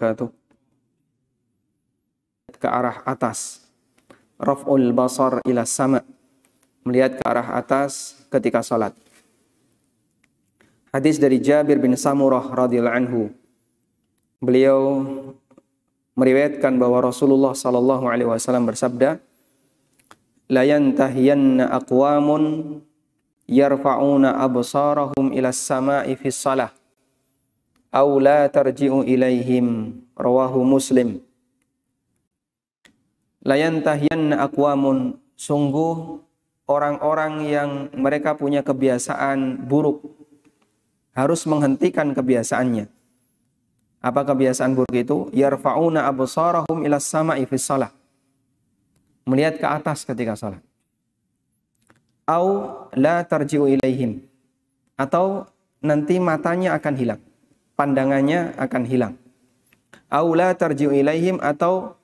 wabarakatuh. Ke arah atas. Raf'ul basar ila sama. Melihat ke arah atas ketika salat. Hadis dari Jabir bin Samurah radhiyallahu anhu. Beliau meriwayatkan bahwa Rasulullah sallallahu alaihi wasallam bersabda, "La yantahiyanna aqwamun yarfa'una absarahum ila as-sama'i fi shalah aw la tarji'u ilaihim." Rawahu Muslim. La yantahiyanna aqwamun, sungguh orang-orang yang mereka punya kebiasaan buruk harus menghentikan kebiasaannya. Apa kebiasaan buruk itu? Yarfa'una absarahum ila as-sama'i fi shalah. Melihat ke atas ketika salat. Au la tarji'u ilaihim, atau nanti matanya akan hilang, pandangannya akan hilang. Au la tarji'u ilaihim, atau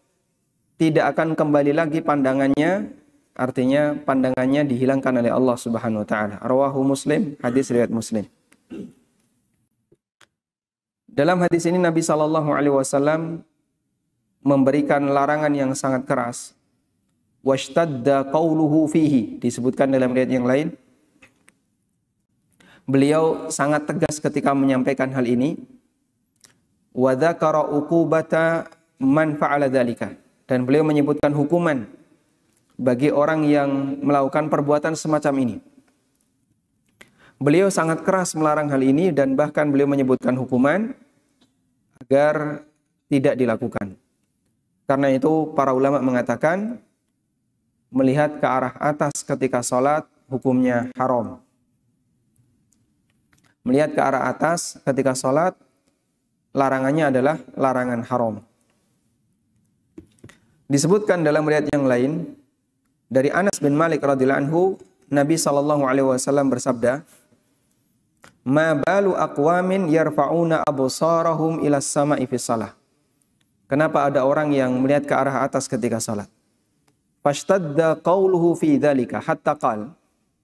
tidak akan kembali lagi pandangannya, artinya pandangannya dihilangkan oleh Allah Subhanahu wa taala. Rawahu Muslim, hadis riwayat Muslim. Dalam hadis ini Nabi sallallahu alaihi wasallam memberikan larangan yang sangat keras. Washtadda qawluhu fihi, disebutkan dalam riwayat yang lain. Beliau sangat tegas ketika menyampaikan hal ini. Wa dzakara uqubata man fa'ala dzalika, dan beliau menyebutkan hukuman bagi orang yang melakukan perbuatan semacam ini. Beliau sangat keras melarang hal ini dan bahkan beliau menyebutkan hukuman agar tidak dilakukan. Karena itu para ulama mengatakan melihat ke arah atas ketika salat hukumnya haram. Melihat ke arah atas ketika salat larangannya adalah larangan haram. Disebutkan dalam riwayat yang lain dari Anas bin Malik radhiyallahu anhu, Nabi sallallahu alaihi wasallam bersabda, "Ma balu aqwamin yarfa'una absarahum ila as-sama'i fi shalah." Kenapa ada orang yang melihat ke arah atas ketika salat? Fashtadda qawluhu fi dzalika hatta qala.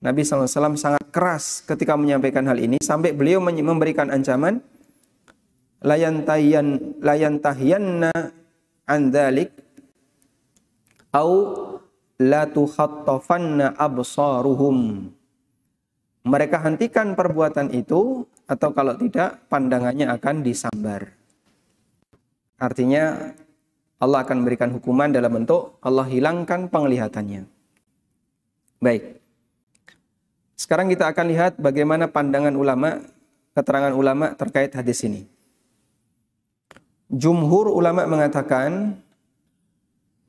Nabi sallallahu alaihi wasallam sangat keras ketika menyampaikan hal ini sampai beliau memberikan ancaman, la yantahiyanna an dzalik au la tukhattafanna absaruhum. Mereka hentikan perbuatan itu, atau kalau tidak pandangannya akan disambar. Artinya Allah akan memberikan hukuman dalam bentuk Allah hilangkan penglihatannya. Baik. Sekarang kita akan lihat bagaimana pandangan ulama, keterangan ulama terkait hadis ini. Jumhur ulama mengatakan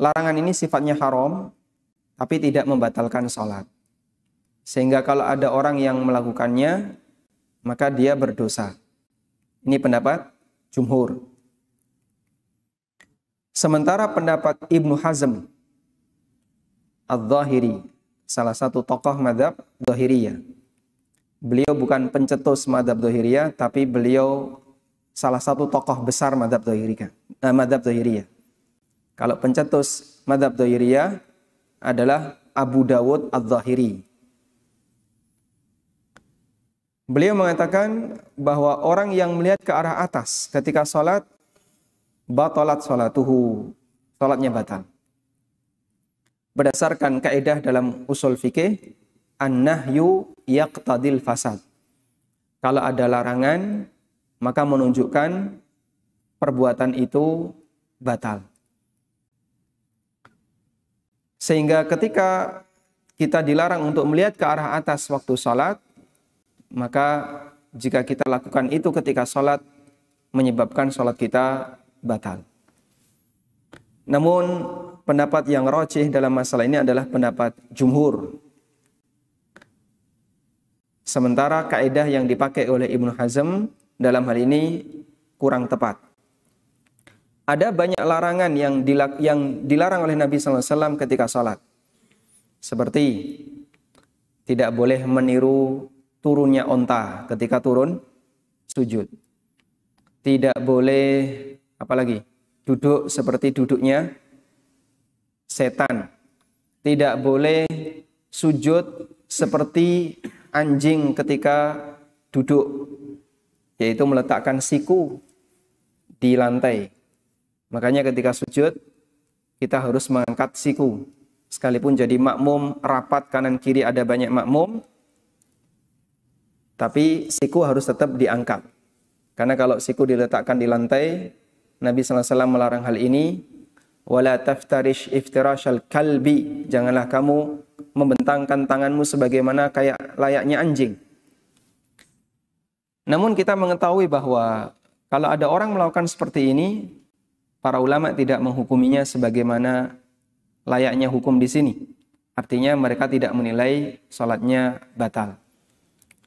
larangan ini sifatnya haram, tapi tidak membatalkan salat. Sehingga kalau ada orang yang melakukannya, maka dia berdosa. Ini pendapat jumhur. Sementara pendapat Ibnu Hazm Adz-Dzahiri, salah satu tokoh mazhab Dzahiriyah. Beliau bukan pencetus mazhab Dzahiriyah, tapi beliau salah satu tokoh besar mazhab Dzahiriyah. Kalau pencetus mazhab Dzahiriyah adalah Abu Dawud Adz-Dzahiri. Beliau mengatakan bahwa orang yang melihat ke arah atas ketika salat, batalat salatuhu, salatnya batal. Berdasarkan kaidah dalam usul fikih, an-nahyu yaqtadil fasad. Kalau ada larangan, maka menunjukkan perbuatan itu batal. Sehingga ketika kita dilarang untuk melihat ke arah atas waktu salat, maka jika kita lakukan itu ketika salat, menyebabkan salat kita batal. Namun pendapat yang rajih dalam masalah ini adalah pendapat jumhur. Sementara kaidah yang dipakai oleh Ibnu Hazm dalam hal ini kurang tepat. Ada banyak larangan yang dilarang oleh Nabi SAW ketika salat. Seperti tidak boleh meniru turunnya onta ketika turun sujud. Tidak boleh, apalagi, duduk seperti duduknya setan. Tidak boleh sujud seperti anjing ketika duduk, yaitu meletakkan siku di lantai. Makanya ketika sujud, kita harus mengangkat siku. Sekalipun jadi makmum, rapat kanan kiri ada banyak makmum, tapi siku harus tetap diangkat. Karena kalau siku diletakkan di lantai, Nabi SAW melarang hal ini. Wala taftarish iftirashal kalbi. Janganlah kamu membentangkan tanganmu sebagaimana kayak layaknya anjing. Namun kita mengetahui bahwa kalau ada orang melakukan seperti ini, para ulama tidak menghukuminya sebagaimana layaknya hukum di sini. Artinya mereka tidak menilai salatnya batal.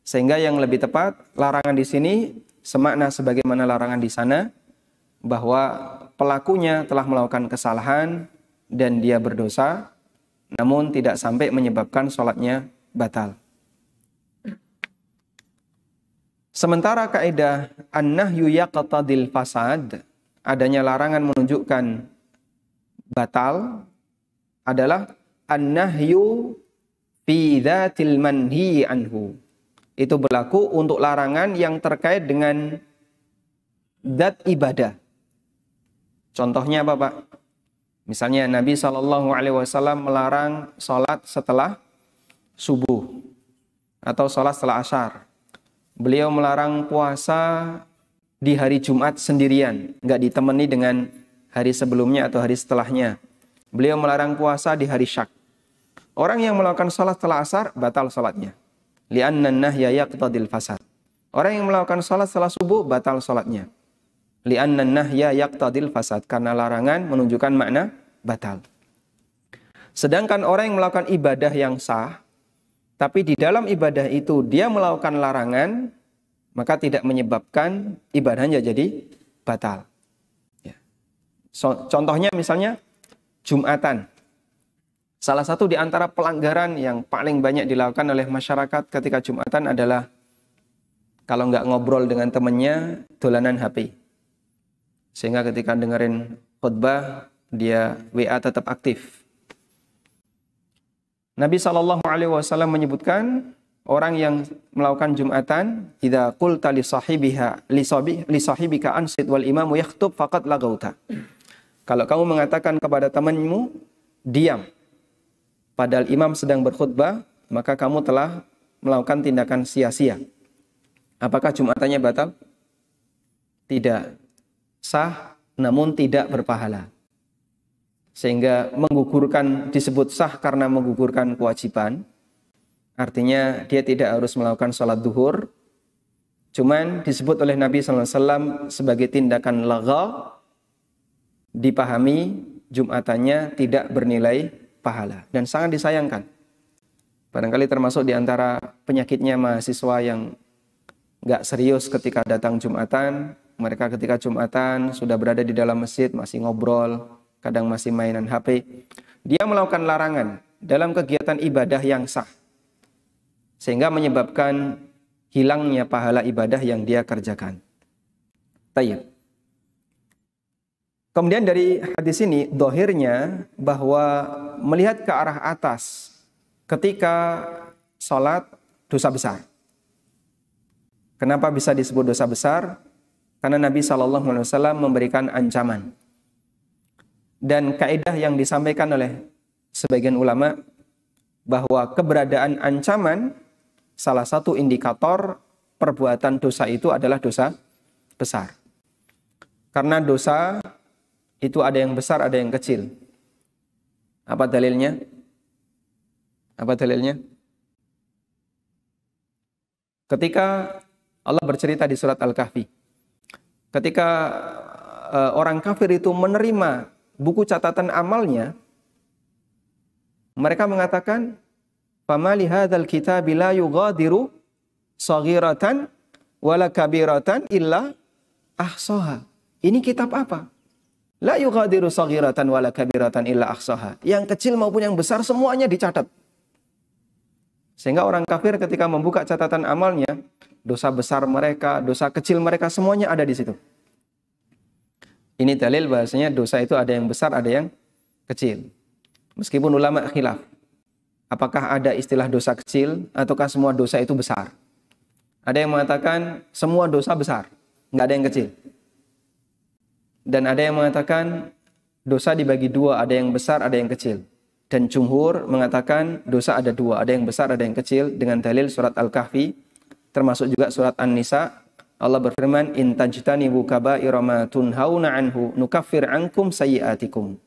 Sehingga yang lebih tepat, larangan di sini semakna sebagaimana larangan di sana, bahwa pelakunya telah melakukan kesalahan dan dia berdosa, namun tidak sampai menyebabkan salatnya batal. Sementara kaidah an-nahyu yaqtadil fasad, adanya larangan menunjukkan batal, adalah an-nahyu fi dzatil manhi anhu. Itu berlaku untuk larangan yang terkait dengan zat ibadah. Contohnya apa, Pak? Misalnya Nabi SAW melarang sholat setelah subuh atau sholat setelah asar. Beliau melarang puasa di hari Jumat sendirian, nggak ditemani dengan hari sebelumnya atau hari setelahnya. Beliau melarang puasa di hari syak. Orang yang melakukan sholat setelah asar, batal sholatnya. Li'anna nahya yaqtadil fasad. Orang yang melakukan sholat setelah subuh, batal sholatnya. Li'anna nahya yaqtadil fasad. Karena larangan menunjukkan makna batal. Sedangkan orang yang melakukan ibadah yang sah, tapi di dalam ibadah itu dia melakukan larangan, maka tidak menyebabkan ibadahnya jadi batal. Ya. Contohnya misalnya Jumatan. Salah satu di antara pelanggaran yang paling banyak dilakukan oleh masyarakat ketika Jumatan adalah kalau nggak ngobrol dengan temannya, dolanan HP. Sehingga ketika dengerin khutbah, dia WA tetap aktif. Nabi SAW menyebutkan orang yang melakukan Jumatan, idza qulta li sahibika ansit wal imamu yakhthub faqad lagauta. Kalau kamu mengatakan kepada temanmu, diam, padahal imam sedang berkhutbah, maka kamu telah melakukan tindakan sia-sia. Apakah Jumatannya batal? Tidak. Sah, namun tidak berpahala. Sehingga menggugurkan, disebut sah karena menggugurkan kewajiban. Artinya dia tidak harus melakukan sholat duhur. Cuman disebut oleh Nabi SAW sebagai tindakan lagha, dipahami Jumatannya tidak bernilai pahala. Dan sangat disayangkan. Barangkali termasuk di antara penyakitnya mahasiswa yang nggak serius ketika datang Jumatan. Mereka ketika Jumatan sudah berada di dalam masjid, masih ngobrol, kadang masih mainan HP. Dia melakukan larangan dalam kegiatan ibadah yang sah. Sehingga menyebabkan hilangnya pahala ibadah yang dia kerjakan. Tayyib. Kemudian dari hadis ini, dohirnya bahwa melihat ke arah atas ketika sholat dosa besar. Kenapa bisa disebut dosa besar? Karena Nabi SAW memberikan ancaman. Dan kaidah yang disampaikan oleh sebagian ulama, bahwa keberadaan ancaman salah satu indikator perbuatan dosa itu adalah dosa besar. Karena dosa itu ada yang besar, ada yang kecil. Apa dalilnya? Apa dalilnya? Ketika Allah bercerita di surat Al-Kahfi, ketika orang kafir itu menerima buku catatan amalnya, mereka mengatakan, "Fama li hadzal kitabi la yughadiru shaghiratan wala kabiratan illa ahsaha." Ini kitab apa? La yughadiru shaghiratan wala kabiratan illa ahsaha. Yang kecil maupun yang besar semuanya dicatat. Sehingga orang kafir ketika membuka catatan amalnya, dosa besar mereka, dosa kecil mereka semuanya ada di situ. Ini dalil bahasanya dosa itu ada yang besar, ada yang kecil. Meskipun ulama khilaf, apakah ada istilah dosa kecil ataukah semua dosa itu besar? Ada yang mengatakan semua dosa besar, nggak ada yang kecil. Dan ada yang mengatakan dosa dibagi dua, ada yang besar, ada yang kecil. Dan jumhur mengatakan dosa ada dua, ada yang besar, ada yang kecil, dengan dalil surat Al-Kahfi, termasuk juga surat An-Nisa. Allah berfirman, in tajtanibu kaba'ira ma tunhauna anhu nukaffir ankum sayyi'atikum.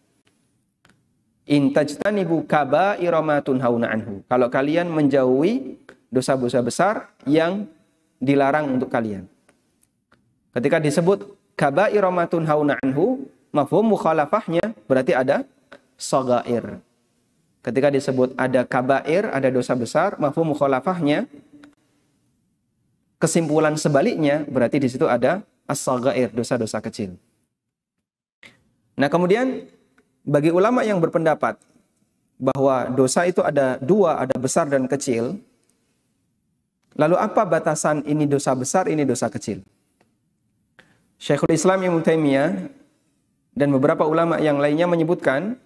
In tajtanibu kaba'ira ma tunhauna anhu. Kalau kalian menjauhi dosa-dosa besar yang dilarang untuk kalian. Ketika disebut kaba'ira ma tunhauna anhu, mafhum mukhalafahnya berarti ada shaghair. Ketika disebut ada kaba'ir, ada dosa besar, mafhum mukhalafahnya, kesimpulan sebaliknya berarti di situ ada as-shaghair, dosa-dosa kecil. Nah, kemudian bagi ulama yang berpendapat bahwa dosa itu ada dua, ada besar dan kecil, lalu apa batasan ini dosa besar, ini dosa kecil? Syekhul Islam Ibnu Taimiyah dan beberapa ulama yang lainnya menyebutkan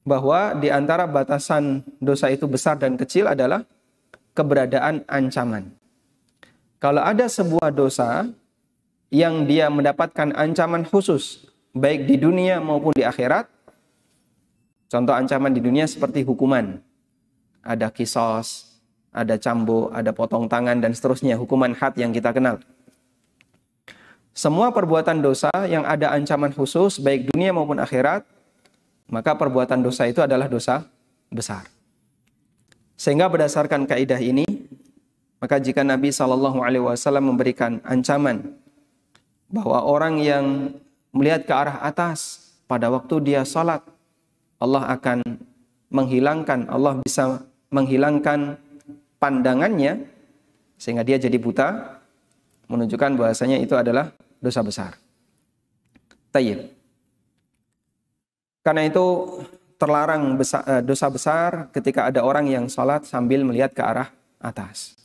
bahwa di antara batasan dosa itu besar dan kecil adalah keberadaan ancaman. Kalau ada sebuah dosa yang dia mendapatkan ancaman khusus, baik di dunia maupun di akhirat, contoh ancaman di dunia seperti hukuman, ada kisos, ada cambuk, ada potong tangan, dan seterusnya, hukuman had yang kita kenal. Semua perbuatan dosa yang ada ancaman khusus, baik dunia maupun akhirat, maka perbuatan dosa itu adalah dosa besar. Sehingga berdasarkan kaidah ini, maka jika Nabi SAW memberikan ancaman bahwa orang yang melihat ke arah atas pada waktu dia salat, Allah akan menghilangkan, Allah bisa menghilangkan pandangannya sehingga dia jadi buta, menunjukkan bahwasanya itu adalah dosa besar. Tayyib. Karena itu terlarang dosa besar ketika ada orang yang salat sambil melihat ke arah atas.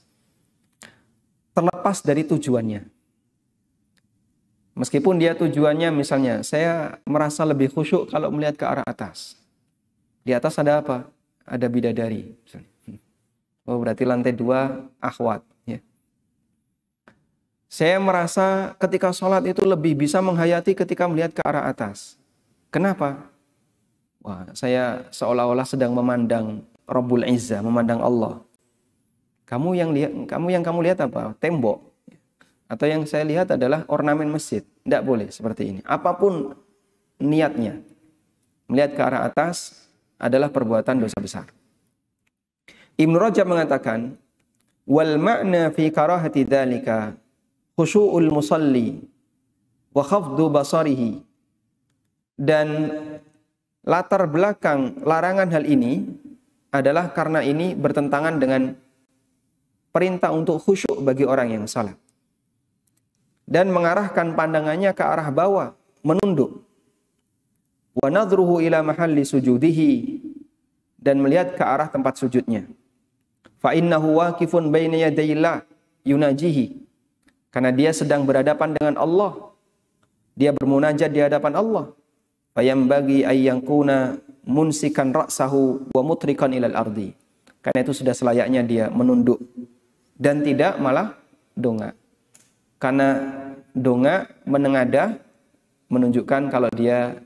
Terlepas dari tujuannya. Meskipun dia tujuannya misalnya, saya merasa lebih khusyuk kalau melihat ke arah atas. Di atas ada apa? Ada bidadari. Oh, berarti lantai 2 akhwat. Ya. Saya merasa ketika sholat itu lebih bisa menghayati ketika melihat ke arah atas. Kenapa? Wah, saya seolah-olah sedang memandang Rabbul Izzah, memandang Allah. Kamu yang kamu lihat apa? Tembok. Atau yang saya lihat adalah ornamen masjid. Tidak boleh seperti ini. Apapun niatnya, melihat ke arah atas adalah perbuatan dosa besar. Ibnu Rajab mengatakan, wal ma'na fi karahati dzalika khusyu'ul musalli wa khafdu basarihi. Dan latar belakang larangan hal ini adalah karena ini bertentangan dengan perintah untuk khusyuk bagi orang yang salat. Dan mengarahkan pandangannya ke arah bawah, menunduk. Wa nadhruhu ila mahalli sujudihi, dan melihat ke arah tempat sujudnya. Fa innahu waqifun baina yadayillah yunajihi. Karena dia sedang berhadapan dengan Allah. Dia bermunajat di hadapan Allah. Fa yambagi ayyakuna munsikan ra'sahu wa mutrikan ilal ardi. Karena itu sudah selayaknya dia menunduk dan tidak malah dongak. Karena dongak menengadah menunjukkan kalau dia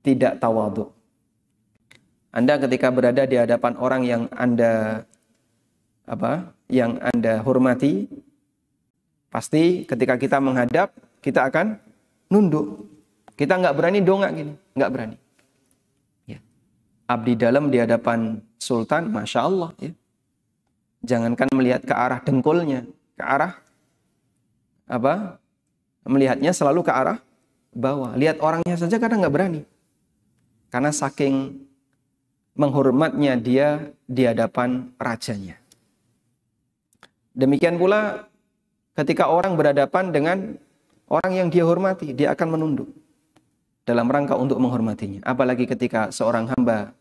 tidak tawadhu. Anda ketika berada di hadapan orang yang Anda hormati, pasti ketika kita menghadap, kita akan nunduk. Kita nggak berani dongak gini, nggak berani. Ya. Abdi dalam di hadapan sultan, masya Allah. Ya. Jangankan melihat ke arah dengkulnya, ke arah melihatnya selalu ke arah bawah. Lihat orangnya saja kadang nggak berani, karena saking menghormatnya dia di hadapan rajanya. Demikian pula ketika orang berhadapan dengan orang yang dia hormati, dia akan menunduk dalam rangka untuk menghormatinya. Apalagi ketika seorang hamba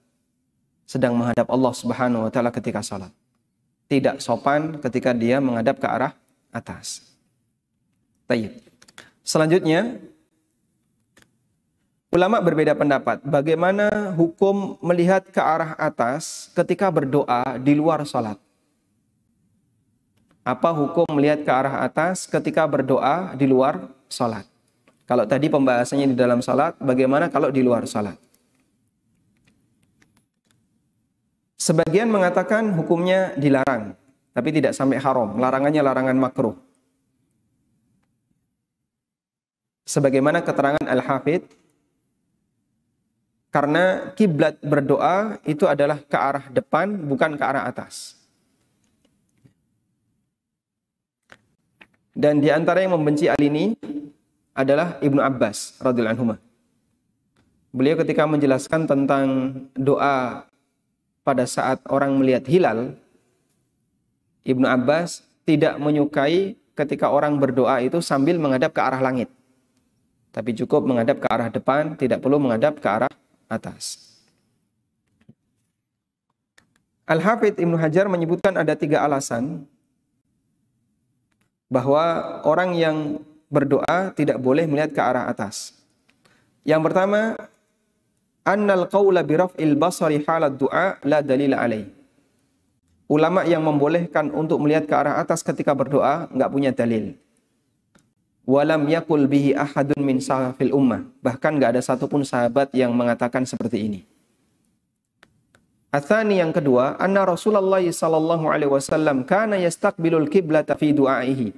sedang menghadap Allah Subhanahu wa taala ketika salat. Tidak sopan ketika dia menghadap ke arah atas. Tayyib. Selanjutnya, ulama berbeda pendapat. Bagaimana hukum melihat ke arah atas ketika berdoa di luar salat? Apa hukum melihat ke arah atas ketika berdoa di luar salat? Kalau tadi pembahasannya di dalam salat, bagaimana kalau di luar salat? Sebagian mengatakan hukumnya dilarang, tapi tidak sampai haram. Larangannya larangan makruh. Sebagaimana keterangan Al-Hafidh, karena kiblat berdoa itu adalah ke arah depan, bukan ke arah atas. Dan di antara yang membenci hal ini adalah Ibnu Abbas radhiyallahu anhu. Beliau ketika menjelaskan tentang doa pada saat orang melihat hilal, Ibnu Abbas tidak menyukai ketika orang berdoa itu sambil menghadap ke arah langit. Tapi cukup menghadap ke arah depan, tidak perlu menghadap ke arah atas. Al-Hafidh Ibnu Hajar menyebutkan ada 3 alasan bahwa orang yang berdoa tidak boleh melihat ke arah atas. Yang pertama, annal qawla biraf'il basari halad du'a la dalila alaih. Ulama yang membolehkan untuk melihat ke arah atas ketika berdoa enggak punya dalil. Walam yakul bihi ahadun min salafil ummah. Bahkan enggak ada satupun sahabat yang mengatakan seperti ini. Atsani, yang kedua, anna Rasulullah sallallahu alaihi wasallam kana yastaqbilul qiblata fi du'aihi.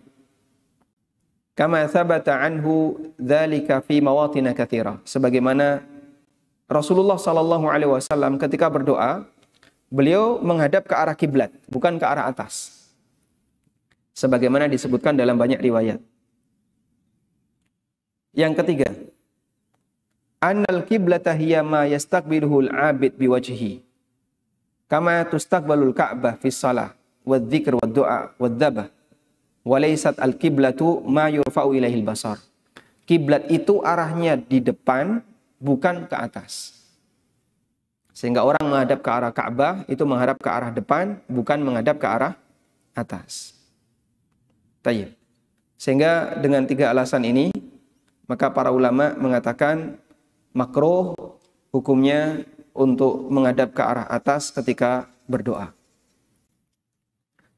Kama thabata anhu dzalika fi mawatin katsira. Sebagaimana Rasulullah sallallahu alaihi wasallam ketika berdoa, beliau menghadap ke arah kiblat, bukan ke arah atas. Sebagaimana disebutkan dalam banyak riwayat. Yang ketiga, annal qiblata hiya ma yastaqbiluhu al-'abid biwajhihi. Kama tustaqbalul Ka'bah fi shalah wadh-dzikr wad-du'a wad-dzabh. Wa laysat al-qiblatu ma yurfa'u ilaihi al-basar. Kiblat itu arahnya di depan, bukan ke atas. Sehingga orang menghadap ke arah Ka'bah itu menghadap ke arah depan, bukan menghadap ke arah atas. Tayyib. Sehingga dengan 3 alasan ini, maka para ulama mengatakan makruh hukumnya untuk menghadap ke arah atas ketika berdoa.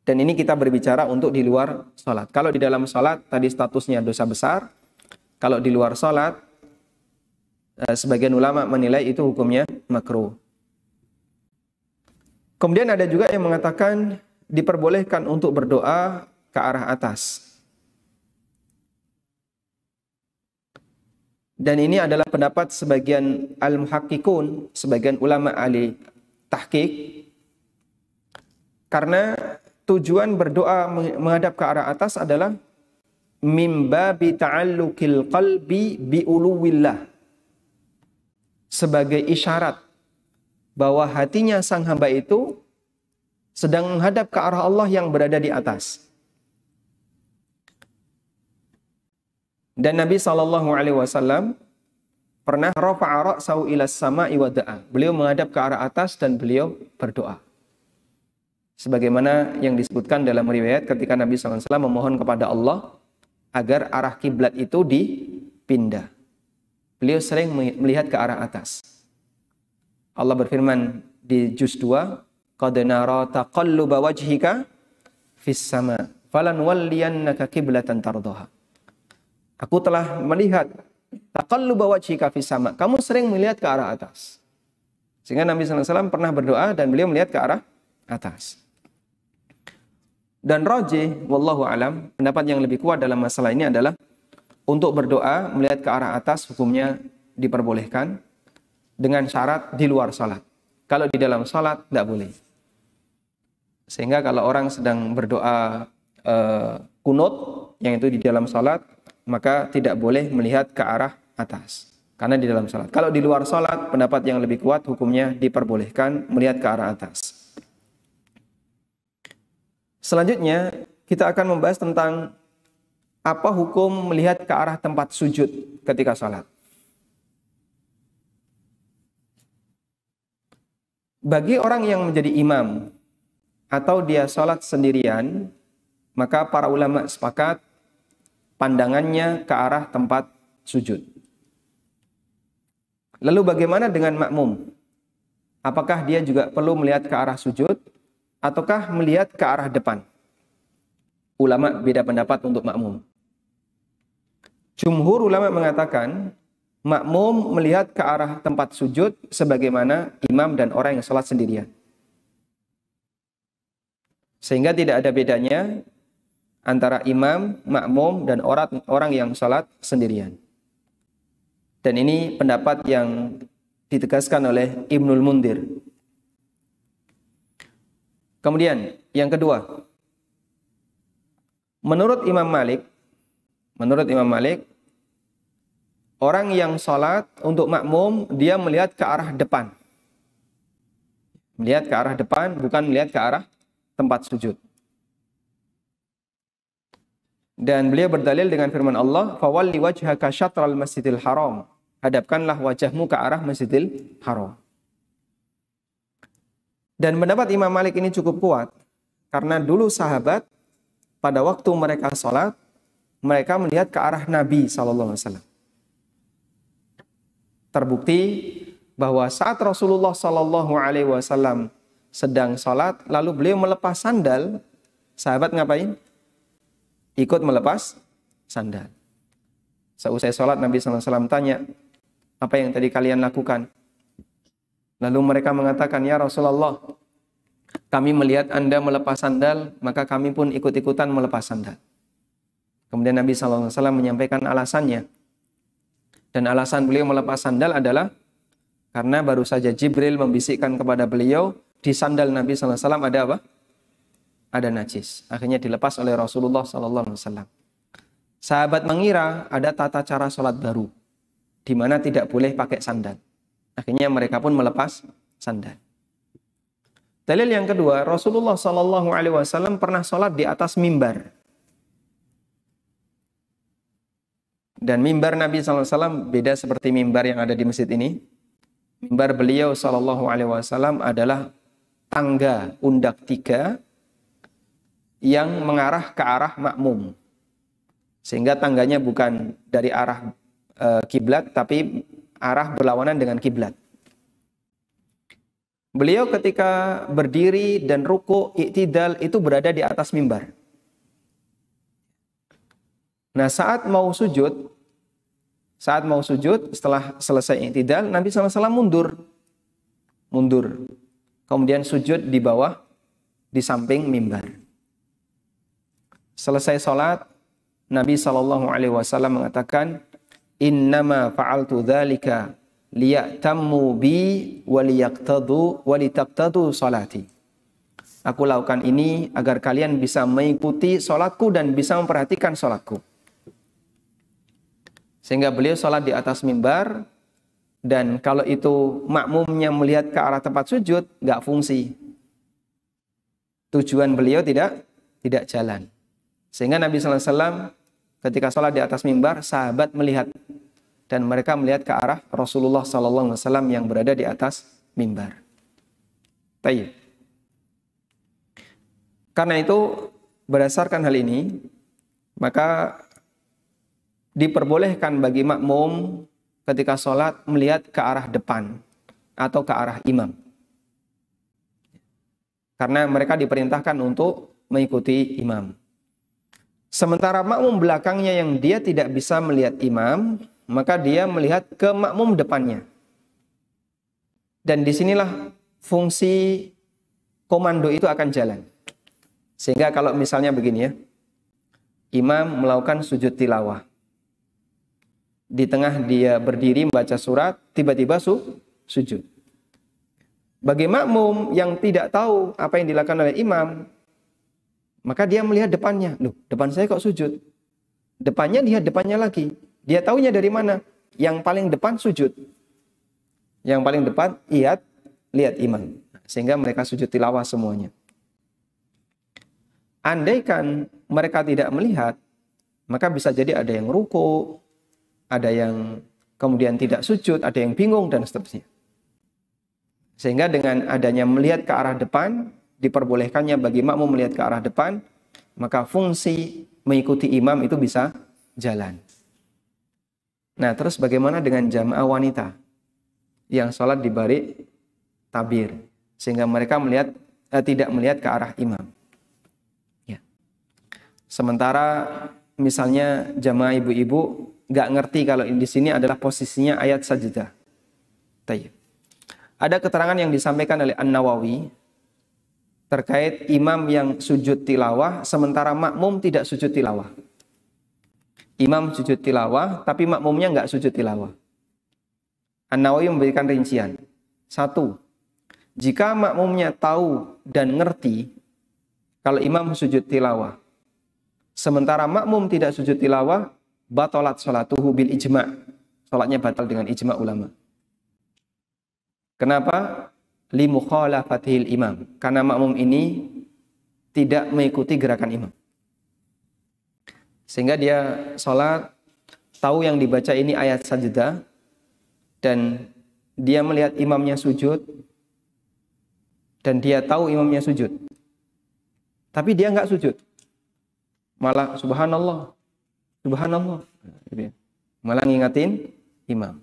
Dan ini kita berbicara untuk di luar salat. Kalau di dalam salat tadi statusnya dosa besar. Kalau di luar salat, sebagian ulama menilai itu hukumnya makruh. Kemudian ada juga yang mengatakan diperbolehkan untuk berdoa ke arah atas. Dan ini adalah pendapat sebagian al-muhaqqiqun, sebagian ulama ahli tahqiq. Karena tujuan berdoa menghadap ke arah atas adalah mimba bi ta'alluqil qalbi bi uluwillah. Sebagai isyarat bahwa hatinya sang hamba itu sedang menghadap ke arah Allah yang berada di atas. Dan Nabi SAW pernah rafa'a ra'sahu ila sama'i wa da'a. Beliau menghadap ke arah atas dan beliau berdoa. Sebagaimana yang disebutkan dalam riwayat ketika Nabi SAW memohon kepada Allah agar arah kiblat itu dipindah. Beliau sering melihat ke arah atas. Allah berfirman di juz 2, qad nara taqalluba wajhika fis sama falanwalliyannaka qiblatan tardhaha. Aku telah melihat taqalluba wajhika fis sama. Kamu sering melihat ke arah atas. Sehingga Nabi SAW pernah berdoa dan beliau melihat ke arah atas. Dan rajih wallahu alam, pendapat yang lebih kuat dalam masalah ini adalah untuk berdoa melihat ke arah atas hukumnya diperbolehkan dengan syarat di luar salat. Kalau di dalam salat tidak boleh. Sehingga kalau orang sedang berdoa kunut yang itu di dalam salat, maka tidak boleh melihat ke arah atas karena di dalam salat. Kalau di luar salat, pendapat yang lebih kuat hukumnya diperbolehkan melihat ke arah atas. Selanjutnya kita akan membahas tentang apa hukum melihat ke arah tempat sujud ketika salat. Bagi orang yang menjadi imam atau dia salat sendirian, maka para ulama sepakat pandangannya ke arah tempat sujud. Lalu bagaimana dengan makmum? Apakah dia juga perlu melihat ke arah sujud ataukah melihat ke arah depan? Ulama beda pendapat untuk makmum. Jumhur ulama mengatakan makmum melihat ke arah tempat sujud sebagaimana imam dan orang yang sholat sendirian. Sehingga tidak ada bedanya antara imam, makmum, dan orang yang sholat sendirian. Dan ini pendapat yang ditegaskan oleh Ibnul Mundir. Kemudian yang kedua, menurut Imam Malik, orang yang sholat untuk makmum, dia melihat ke arah depan. Melihat ke arah depan, bukan melihat ke arah tempat sujud. Dan beliau berdalil dengan firman Allah, "Fawalli wajhaka syatral masjidil haram." Hadapkanlah wajahmu ke arah Masjidil Haram. Dan pendapat Imam Malik ini cukup kuat, karena dulu sahabat, pada waktu mereka sholat, mereka melihat ke arah Nabi SAW. Terbukti bahwa saat Rasulullah SAW sedang sholat, lalu beliau melepas sandal, sahabat ngapain? Ikut melepas sandal. Seusai sholat, Nabi SAW tanya, apa yang tadi kalian lakukan? Lalu mereka mengatakan, ya Rasulullah, kami melihat Anda melepas sandal, maka kami pun ikut-ikutan melepas sandal. Kemudian Nabi SAW menyampaikan alasannya. Dan alasan beliau melepas sandal adalah karena baru saja Jibril membisikkan kepada beliau, di sandal Nabi SAW ada apa? Ada najis. Akhirnya dilepas oleh Rasulullah SAW. Sahabat mengira ada tata cara sholat baru, di mana tidak boleh pakai sandal. Akhirnya mereka pun melepas sandal. Dalil yang kedua, Rasulullah SAW pernah sholat di atas mimbar. Dan mimbar Nabi SAW beda seperti mimbar yang ada di masjid ini. Mimbar beliau SAW adalah tangga undak 3 yang mengarah ke arah makmum. Sehingga tangganya bukan dari arah kiblat, tapi arah berlawanan dengan kiblat. Beliau ketika berdiri dan ruku, i'tidal itu berada di atas mimbar. Nah, saat mau sujud setelah selesai i'tidal, Nabi SAW mundur. Kemudian sujud di bawah, di samping mimbar. Selesai sholat, Nabi SAW mengatakan, innama fa'altu dzalika liya'tammu bi walitaqtadu salati. Aku lakukan ini agar kalian bisa mengikuti salatku dan bisa memperhatikan salatku. Sehingga beliau salat di atas mimbar, dan kalau itu makmumnya melihat ke arah tempat sujud, nggak fungsi. Tujuan beliau tidak jalan. Sehingga Nabi SAW ketika salat di atas mimbar, sahabat melihat, dan mereka melihat ke arah Rasulullah SAW yang berada di atas mimbar. Baik. Karena itu, berdasarkan hal ini, maka diperbolehkan bagi makmum ketika sholat melihat ke arah depan atau ke arah imam. Karena mereka diperintahkan untuk mengikuti imam. Sementara makmum belakangnya yang dia tidak bisa melihat imam, maka dia melihat ke makmum depannya. Dan disinilah fungsi komando itu akan jalan. Sehingga kalau misalnya begini ya, imam melakukan sujud tilawah. Di tengah dia berdiri membaca surat, tiba-tiba sujud. Bagi makmum yang tidak tahu apa yang dilakukan oleh imam, maka dia melihat depannya. Loh, depan saya kok sujud? Depannya lihat depannya lagi. Dia taunya dari mana? Yang paling depan sujud. Yang paling depan lihat imam. Sehingga mereka sujud tilawah semuanya. Andaikan mereka tidak melihat, maka bisa jadi ada yang ruku, ada yang kemudian tidak sujud, ada yang bingung, dan seterusnya. Sehingga dengan adanya melihat ke arah depan, diperbolehkannya bagi makmum melihat ke arah depan, maka fungsi mengikuti imam itu bisa jalan. Nah, terus bagaimana dengan jamaah wanita yang sholat di balik tabir, sehingga mereka tidak melihat ke arah imam? Ya. Sementara misalnya jamaah ibu-ibu nggak ngerti kalau di sini adalah posisinya ayat sajdah. Tayyib. Ada keterangan yang disampaikan oleh An-Nawawi terkait imam yang sujud tilawah sementara makmum tidak sujud tilawah. Imam sujud tilawah tapi makmumnya nggak sujud tilawah. An-Nawawi memberikan rincian. 1. Jika makmumnya tahu dan ngerti kalau imam sujud tilawah sementara makmum tidak sujud tilawah, batalat sholatuhu bil ijma'. Salatnya batal dengan ijma' ulama. Kenapa? Li mukhalafatihil imam. Karena makmum ini tidak mengikuti gerakan imam. Sehingga dia sholat, tahu yang dibaca ini ayat sajdah, dan dia melihat imamnya sujud, dan dia tahu imamnya sujud. Tapi dia nggak sujud. Malah subhanallah, subhanallah. Malah ngingatin imam.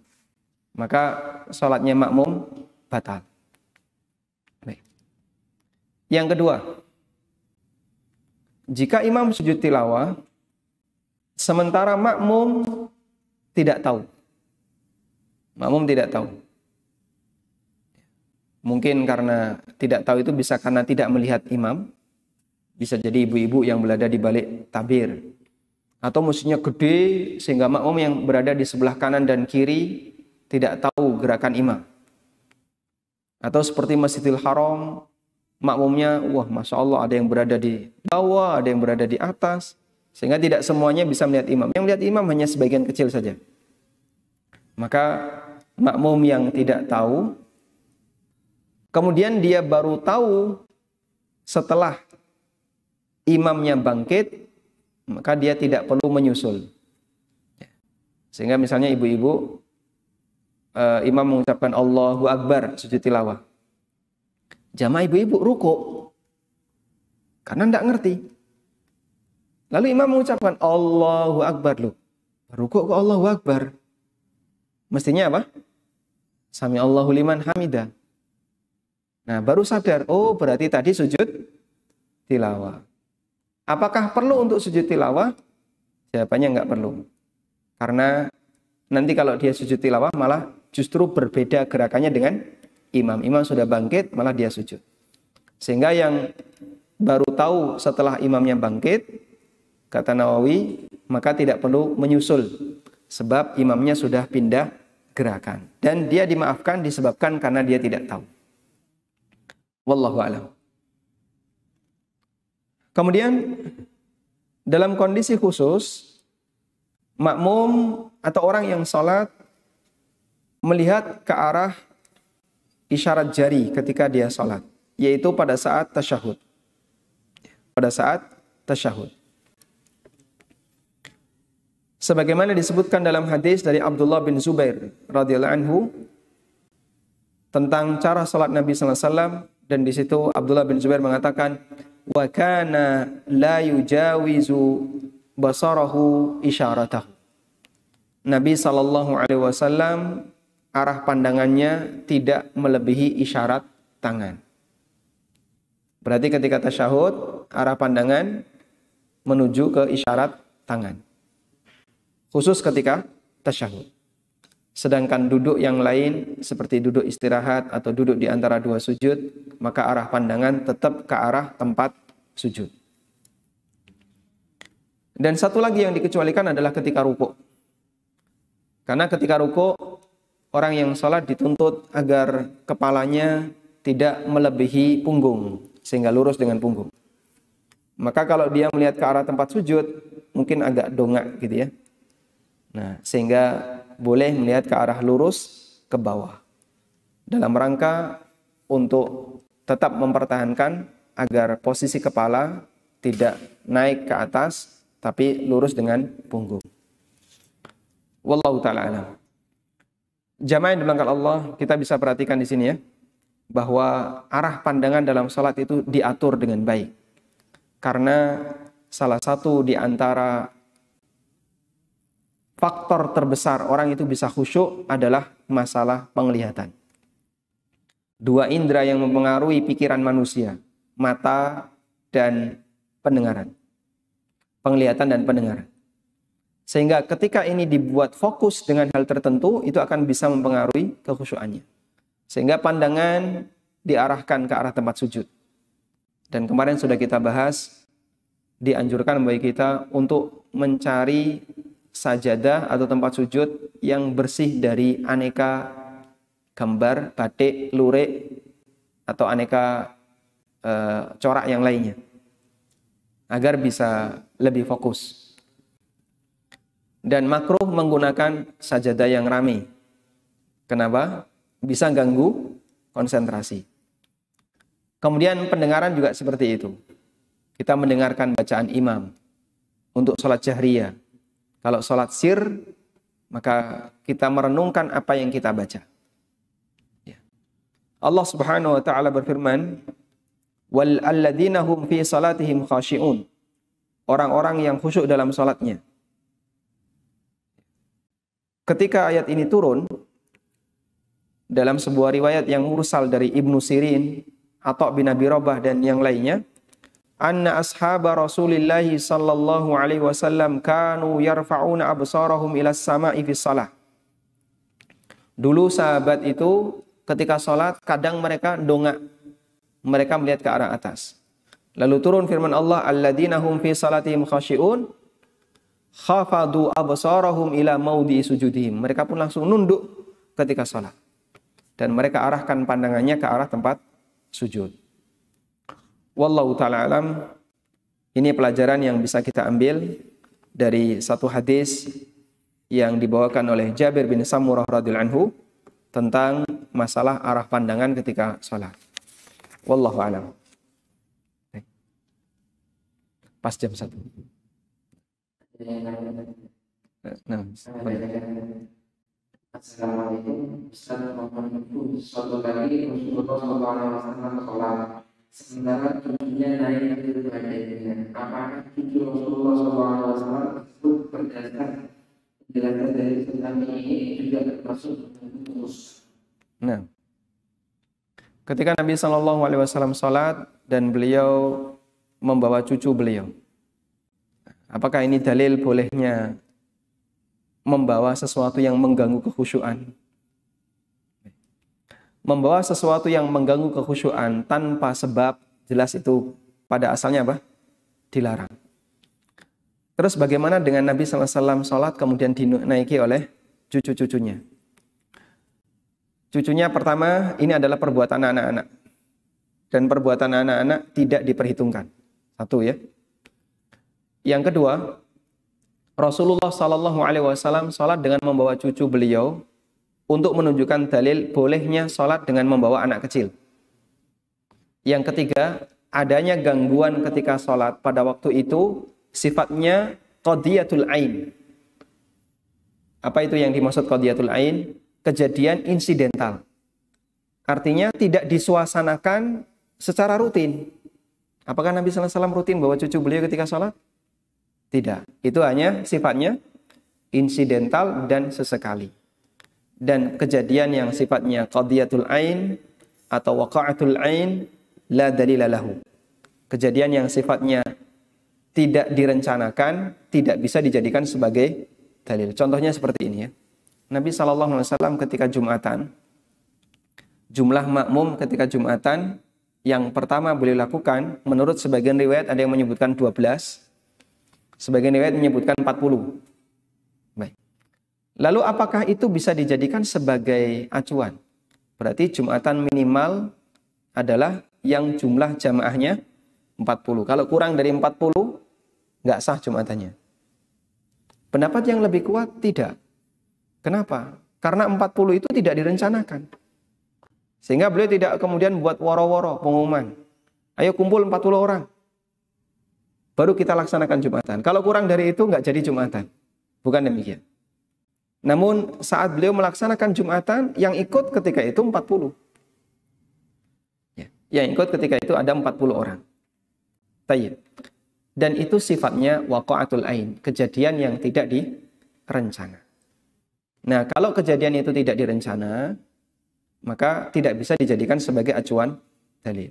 Maka sholatnya makmum batal. Baik. Yang kedua, jika imam sujud tilawah sementara makmum tidak tahu. Makmum tidak tahu. Mungkin karena tidak tahu itu bisa karena tidak melihat imam. Bisa jadi ibu-ibu yang berada di balik tabir. Atau musiknya gede sehingga makmum yang berada di sebelah kanan dan kiri tidak tahu gerakan imam. Atau seperti Masjidil Haram, makmumnya, wah Masya Allah ada yang berada di bawah, ada yang berada di atas. Sehingga tidak semuanya bisa melihat imam. Yang melihat imam hanya sebagian kecil saja. Maka makmum yang tidak tahu, kemudian dia baru tahu setelah imamnya bangkit, maka dia tidak perlu menyusul. Sehingga misalnya ibu-ibu, imam mengucapkan Allahu Akbar sujud tilawah. Jamaah ibu-ibu rukuk karena tidak ngerti. Lalu imam mengucapkan Allahu Akbar, loh. Rukuk ke Allahu Akbar. Mestinya apa? Sami Allahu liman hamidah. Nah, baru sadar, oh berarti tadi sujud tilawah. Apakah perlu untuk sujud tilawah? Jawabannya enggak perlu. Karena nanti kalau dia sujud tilawah malah justru berbeda gerakannya dengan imam. Imam sudah bangkit, malah dia sujud. Sehingga yang baru tahu setelah imamnya bangkit, kata Nawawi, maka tidak perlu menyusul. Sebab imamnya sudah pindah gerakan. Dan dia dimaafkan disebabkan karena dia tidak tahu. Wallahu a'lam. Kemudian, dalam kondisi khusus, makmum atau orang yang sholat melihat ke arah isyarat jari ketika dia sholat, yaitu pada saat tasyahud. Pada saat tasyahud. Sebagaimana disebutkan dalam hadis dari Abdullah bin Zubair radhiyallahu anhu tentang cara sholat Nabi sallallahu alaihi wasallam, dan di situ Abdullah bin Zubair mengatakan, wa kana la yujawizu basarahu isyaratahu. Nabi sallallahu alaihi wasallam arah pandangannya tidak melebihi isyarat tangan. Berarti ketika tasyahud, arah pandangan menuju ke isyarat tangan. Khusus ketika tasyahud. Sedangkan duduk yang lain seperti duduk istirahat atau duduk di antara dua sujud, maka arah pandangan tetap ke arah tempat sujud. Dan satu lagi yang dikecualikan adalah ketika rukuk. Karena ketika rukuk, orang yang sholat dituntut agar kepalanya tidak melebihi punggung, sehingga lurus dengan punggung. Maka kalau dia melihat ke arah tempat sujud, mungkin agak dongak gitu ya. Nah, sehingga boleh melihat ke arah lurus ke bawah. Dalam rangka untuk tetap mempertahankan agar posisi kepala tidak naik ke atas, tapi lurus dengan punggung. Wallahu ta'ala alam. Jamaah yang dimuliakan Allah, kita bisa perhatikan di sini ya, bahwa arah pandangan dalam salat itu diatur dengan baik. Karena salah satu di antara faktor terbesar orang itu bisa khusyuk adalah masalah penglihatan. Dua indera yang mempengaruhi pikiran manusia, mata dan pendengaran. Penglihatan dan pendengaran. Sehingga ketika ini dibuat fokus dengan hal tertentu, itu akan bisa mempengaruhi kekhusyuannya. Sehingga pandangan diarahkan ke arah tempat sujud. Dan kemarin sudah kita bahas, dianjurkan bagi kita untuk mencari sajadah atau tempat sujud yang bersih dari aneka gambar, batik, lurik, atau aneka corak yang lainnya, agar bisa lebih fokus. Dan makruh menggunakan sajadah yang ramai. Kenapa? Bisa ganggu konsentrasi. Kemudian pendengaran juga seperti itu. Kita mendengarkan bacaan imam untuk sholat jahriyah. Kalau sholat sir, maka kita merenungkan apa yang kita baca. Allah Subhanahu wa taala berfirman, "Wal alladzina hum fi salatihim khashi'un." Orang-orang yang khusyuk dalam salatnya. Ketika ayat ini turun dalam sebuah riwayat yang mursal dari Ibnu Sirin, Atha bin Abi Rabah dan yang lainnya, anna ashaba Rasulillahi sallallahu alaihi wasallam kanu yarfa'una absarahum ila as-sama'i fi shalah. Dulu sahabat itu ketika sholat, kadang mereka dongak. Mereka melihat ke arah atas. Lalu turun firman Allah, alladzina hum fi salatihim khashi'un, khafadu absarahum ila maudhi'i sujudihim. Mereka pun langsung nunduk ketika sholat. Dan mereka arahkan pandangannya ke arah tempat sujud. Wallahu ta'ala alam. Ini pelajaran yang bisa kita ambil dari satu hadis yang dibawakan oleh Jabir bin Samurah radhiyallahu anhu tentang masalah arah pandangan ketika sholat. Wallahu a'lam. Pas jam 1. Nah, Assalamualaikum. Ustaz Muhammad itu suatu kali Rasulullah SAW sholat, sementara cucunya naik ke badannya. Apakah cucu Rasulullah SAW itu berdasar penjelasan dari tentang ini juga termasuk terus? Nah, ketika Nabi SAW sholat dan beliau membawa cucu beliau, apakah ini dalil bolehnya membawa sesuatu yang mengganggu kekhusyuan? Membawa sesuatu yang mengganggu kekhusyuan tanpa sebab jelas itu pada asalnya apa? Dilarang. Terus bagaimana dengan Nabi SAW sholat kemudian dinaiki oleh cucu-cucunya? Cucunya pertama, ini adalah perbuatan anak-anak. Dan perbuatan anak-anak tidak diperhitungkan. Satu ya. Yang kedua, Rasulullah SAW sholat dengan membawa cucu beliau untuk menunjukkan dalil bolehnya sholat dengan membawa anak kecil. Yang ketiga, adanya gangguan ketika sholat pada waktu itu sifatnya qadiyatul ain. Apa itu yang dimaksud qadiyatul ain? Kejadian insidental. Artinya tidak disuasanakan secara rutin. Apakah Nabi SAW rutin bawa cucu beliau ketika sholat? Tidak. Itu hanya sifatnya insidental dan sesekali. Dan kejadian yang sifatnya qadiyatul ain atau waqa'atul ain la dalila lahu. Kejadian yang sifatnya tidak direncanakan, tidak bisa dijadikan sebagai dalil. Contohnya seperti ini ya. Nabi SAW ketika Jumatan, jumlah makmum ketika Jumatan yang pertama beliau lakukan, menurut sebagian riwayat ada yang menyebutkan 12, sebagian riwayat menyebutkan 40. Baik. Lalu apakah itu bisa dijadikan sebagai acuan? Berarti Jumatan minimal adalah yang jumlah jamaahnya 40. Kalau kurang dari 40, nggak sah Jumatannya. Pendapat yang lebih kuat tidak. Kenapa? Karena 40 itu tidak direncanakan. Sehingga beliau tidak kemudian buat woro-woro pengumuman. Ayo kumpul 40 orang. Baru kita laksanakan Jumatan. Kalau kurang dari itu nggak jadi Jumatan. Bukan demikian. Namun saat beliau melaksanakan Jumatan, yang ikut ketika itu 40. Ya, yang ikut ketika itu ada 40 orang. Tayyib. Dan itu sifatnya waqa'atul ain. Kejadian yang tidak direncana. Nah, kalau kejadian itu tidak direncana, maka tidak bisa dijadikan sebagai acuan dalil.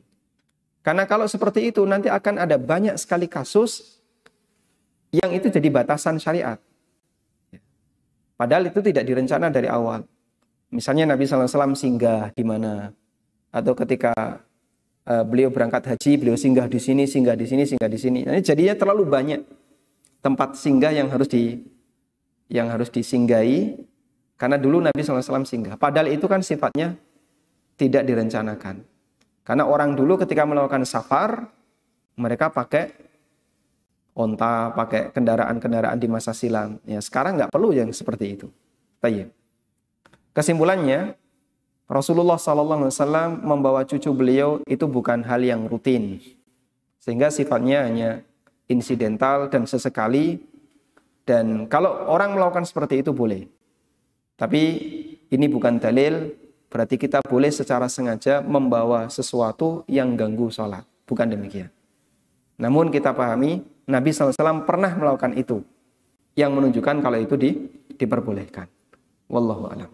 Karena kalau seperti itu, nanti akan ada banyak sekali kasus yang itu jadi batasan syariat. Padahal itu tidak direncana dari awal. Misalnya Nabi SAW singgah di mana, atau ketika beliau berangkat haji, beliau singgah di sini, singgah di sini, singgah di sini. Nah, jadinya terlalu banyak tempat singgah yang harus disinggahi, karena dulu Nabi SAW singgah. Padahal itu kan sifatnya tidak direncanakan. Karena orang dulu ketika melakukan safar, mereka pakai onta, pakai kendaraan-kendaraan di masa silam. Ya, sekarang nggak perlu yang seperti itu. Tayyib. Kesimpulannya, Rasulullah SAW membawa cucu beliau itu bukan hal yang rutin, sehingga sifatnya hanya insidental dan sesekali. Dan kalau orang melakukan seperti itu boleh, tapi ini bukan dalil berarti kita boleh secara sengaja membawa sesuatu yang ganggu sholat. Bukan demikian. Namun kita pahami Nabi SAW pernah melakukan itu, yang menunjukkan kalau itu diperbolehkan. Wallahu a'lam.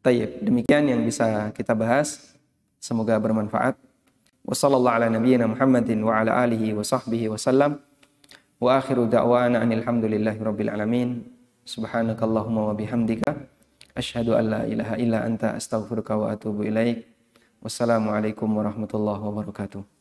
Tayyib, demikian yang bisa kita bahas. Semoga bermanfaat. Wassallallahu ala nabiyyina Muhammadin wa ala alihi wa sahbihi wa sallam. Wa akhiru da'wana anil hamdulillahi rabbil alamin. Subhanakallahumma wa bihamdika asyhadu an la ilaha illa anta astaghfiruka wa atubu ilaik. Wassalamualaikum warahmatullahi wabarakatuh.